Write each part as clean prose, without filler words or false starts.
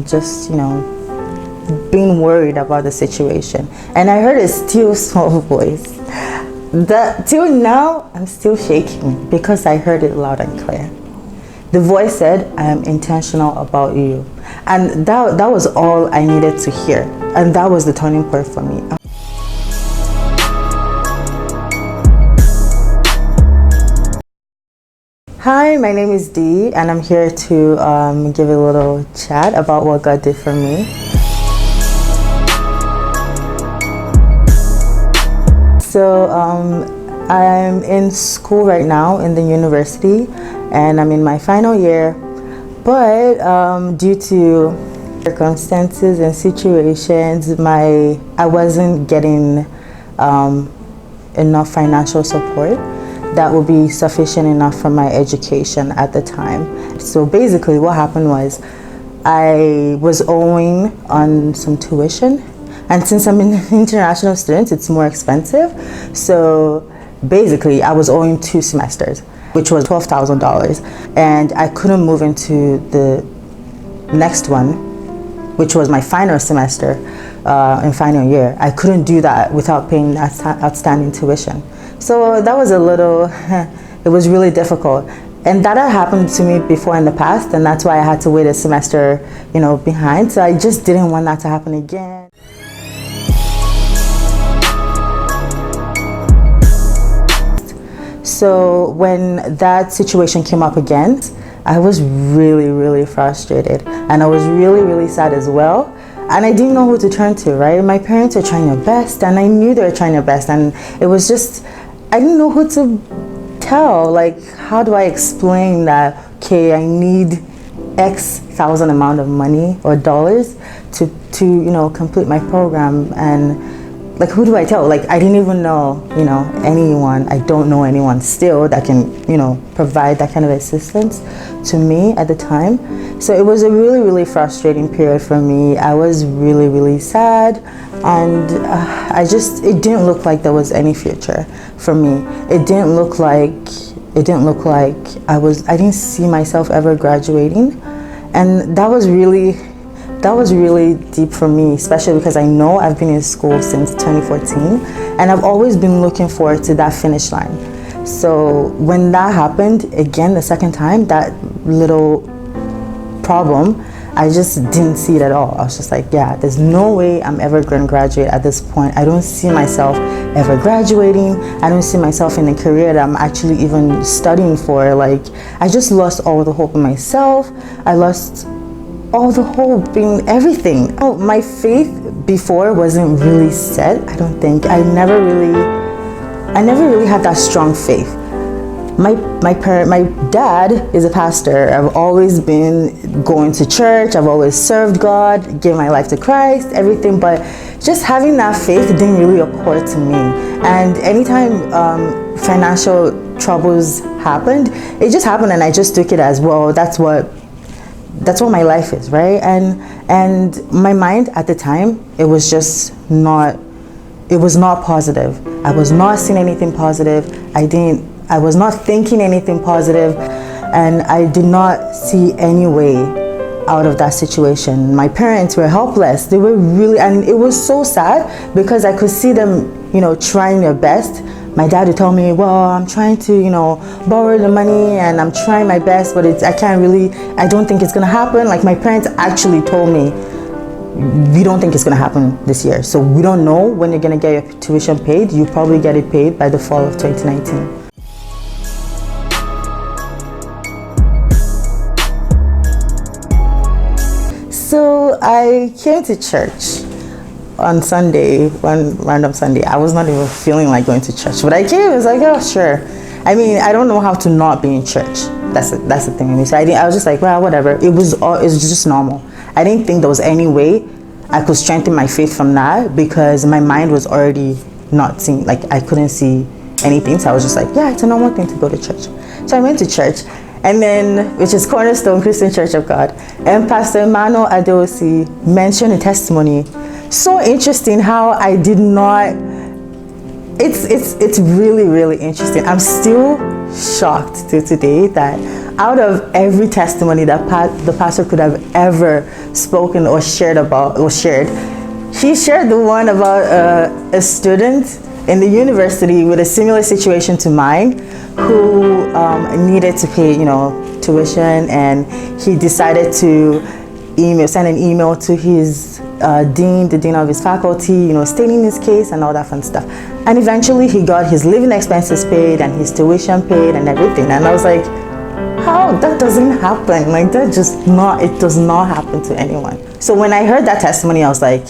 just, being worried about the situation. And I heard a still small voice. Till now, I'm still shaking because I heard it loud and clear. The voice said, I am intentional about you. And that was all I needed to hear. And that was the turning point for me. Hi, my name is Dee, and I'm here to give a little chat about what God did for me. So I'm in school right now in the university, and I'm in my final year, but due to circumstances and situations, I wasn't getting enough financial support that would be sufficient enough for my education at the time. So basically what happened was I was owing on some tuition, and since I'm an international student, it's more expensive. So basically I was owing 2 semesters, which was $12,000, and I couldn't move into the next one, which was my final semester in final year. I couldn't do that without paying that outstanding tuition. So that was it was really difficult. And that had happened to me before in the past, and that's why I had to wait a semester, behind. So I just didn't want that to happen again. So when that situation came up again, I was really, really frustrated, and I was really, really sad as well. And I didn't know who to turn to, right? My parents were trying their best, and I knew they were trying their best, and it was just, I didn't know who to tell. Like, how do I explain that, okay, I need X thousand amount of money or dollars to complete my program, and like, who do I tell? Like, I didn't even know, anyone. I don't know anyone still that can, provide that kind of assistance to me at the time. So it was a really, really frustrating period for me. I was really, really sad, and it didn't look like there was any future for me. It didn't look like I didn't see myself ever graduating, and that was really deep for me, especially because I know I've been in school since 2014, and I've always been looking forward to that finish line. So when that happened again, the second time, that little problem, I just didn't see it at all. I was just like, yeah, there's no way I'm ever going to graduate at this point. I don't see myself ever graduating. I don't see myself in a career that I'm actually even studying for. Like, I just lost all the hope in myself. I lost all the hope in everything. My faith before wasn't really set, I don't think. I never really had that strong faith. My dad is a pastor. I've always been going to church. I've always served God, gave my life to Christ, everything. But just having that faith didn't really occur to me. And anytime financial troubles happened, it just happened, and I just took it as, well, that's what my life is, right? And my mind at the time, it was not positive. I was not seeing anything positive. I was not thinking anything positive, and I did not see any way out of that situation. My parents were helpless. They were really, and it was so sad because I could see them, trying their best. My dad would tell me, well, I'm trying to, borrow the money, and I'm trying my best, but I don't think it's gonna happen. Like, my parents actually told me, we don't think it's gonna happen this year. So we don't know when you're gonna get your tuition paid. You probably get it paid by the fall of 2019. So I came to church on Sunday, one random Sunday. I was not even feeling like going to church, but I came. I was like, oh, sure. I mean, I don't know how to not be in church. That's the thing with me. So I was just like, well, whatever. It was just normal. I didn't think there was any way I could strengthen my faith from that, because my mind was already not seeing, like, I couldn't see anything. So I was just like, yeah, it's a normal thing to go to church. So I went to church, and then, which is Cornerstone Christian Church of God, and Pastor Emmanuel Adeosi mentioned a testimony. So interesting how I did not, it's really, really interesting. I'm still shocked to today that out of every testimony that the pastor could have ever spoken or shared, he shared the one about a student in the university with a similar situation to mine, who needed to pay, tuition, and he decided to send an email to his the dean of his faculty, stating his case and all that fun stuff. And eventually he got his living expenses paid and his tuition paid and everything. And I was like, how? That doesn't happen. Like, it does not happen to anyone. So when I heard that testimony, I was like,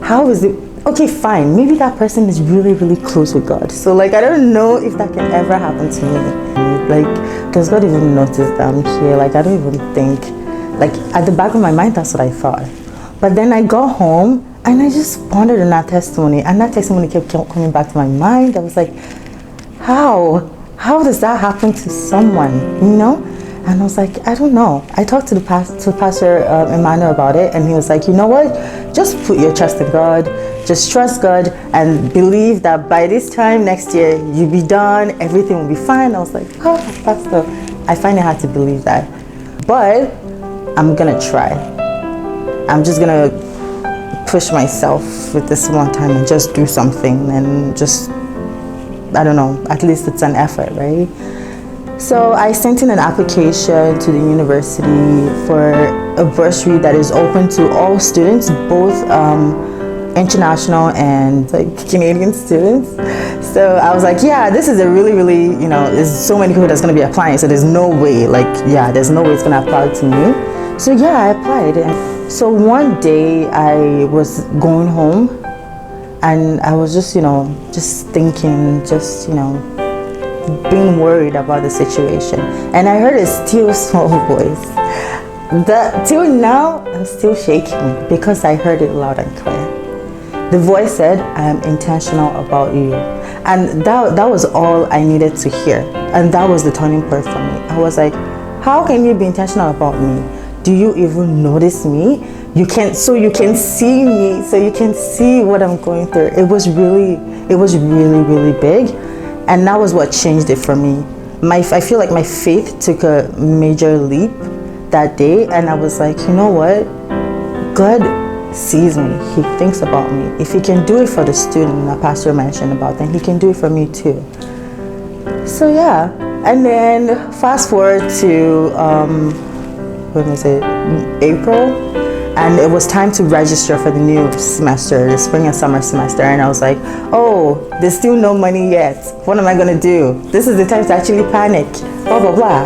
how is it? Okay, fine. Maybe that person is really, really close with God. So like, I don't know if that can ever happen to me. Like, does God even notice that I'm here? Like, I don't even think, like, at the back of my mind, that's what I thought. But then I got home and I just pondered on that testimony, and that testimony kept coming back to my mind. I was like, how does that happen to someone, And I was like, I don't know. I talked to Pastor Emmanuel about it, and he was like, you know what? Just put your trust in God. Just trust God and believe that by this time next year, you'll be done. Everything will be fine. I was like, oh, Pastor, I finally had to believe that. But I'm going to try. I'm just going to push myself with this one time and just do something and just, I don't know, at least it's an effort, right? So I sent in an application to the university for a bursary that is open to all students, both international and like Canadian students. So I was like, yeah, this is a really, really, there's so many people that's going to be applying, so there's no way, there's no way it's going to apply to me. So yeah, I applied. And so one day I was going home and I was just, just thinking, being worried about the situation. And I heard a still small voice. Till now, I'm still shaking because I heard it loud and clear. The voice said, I am intentional about you. And that was all I needed to hear. And that was the turning point for me. I was like, how can you be intentional about me? Do you even notice me? You can see me, so you can see what I'm going through. It was really, really big. And that was what changed it for me. I feel like my faith took a major leap that day, and I was like, you know what? God sees me. He thinks about me. If he can do it for the student that Pastor mentioned about, then he can do it for me too. So yeah, and then fast forward to when was it? April, and it was time to register for the new semester, the spring and summer semester. And I was like, oh, there's still no money yet. What am I gonna do? This is the time to actually panic, blah, blah, blah.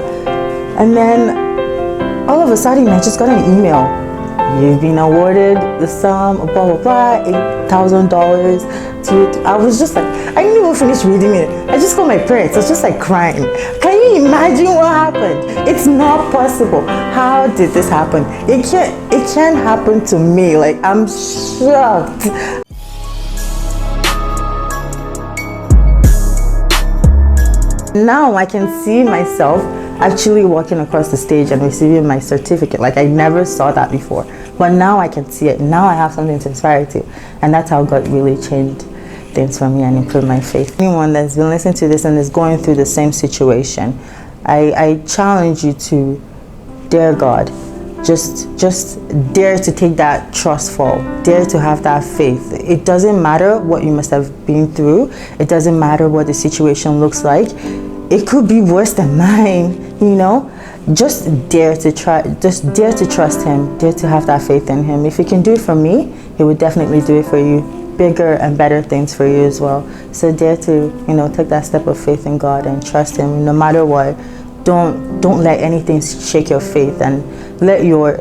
And then all of a sudden, I just got an email. You've been awarded the sum of blah, blah, blah, $8,000. I was just like, I didn't even finish reading it. I just called my parents. I was just like crying. Can you imagine what happened? It's not possible. How did this happen? It can't happen to me. Like, I'm shocked. Now I can see myself actually walking across the stage and receiving my certificate. Like, I never saw that before, but now I can see it. Now I have something to inspire to, and that's how God really changed things for me and improved my faith. Anyone that's been listening to this and is going through the same situation, I challenge you to dare God. Just dare to take that trust fall. Dare to have that faith. It doesn't matter what you must have been through. It doesn't matter what the situation looks like. It could be worse than mine, Just dare to try. Just dare to trust him. Dare to have that faith in him. If he can do it for me, he would definitely do it for you. Bigger and better things for you as well. So dare to, take that step of faith in God and trust him no matter what. Don't let anything shake your faith, and let your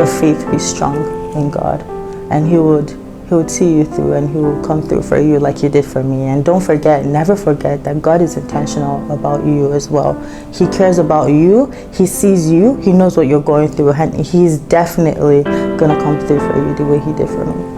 faith be strong in God, and he would see you through, and he will come through for you like he did for me. And don't forget, never forget that God is intentional about you as well. He cares about you. He sees you. He knows what you're going through, and he's definitely gonna come through for you the way he did for me.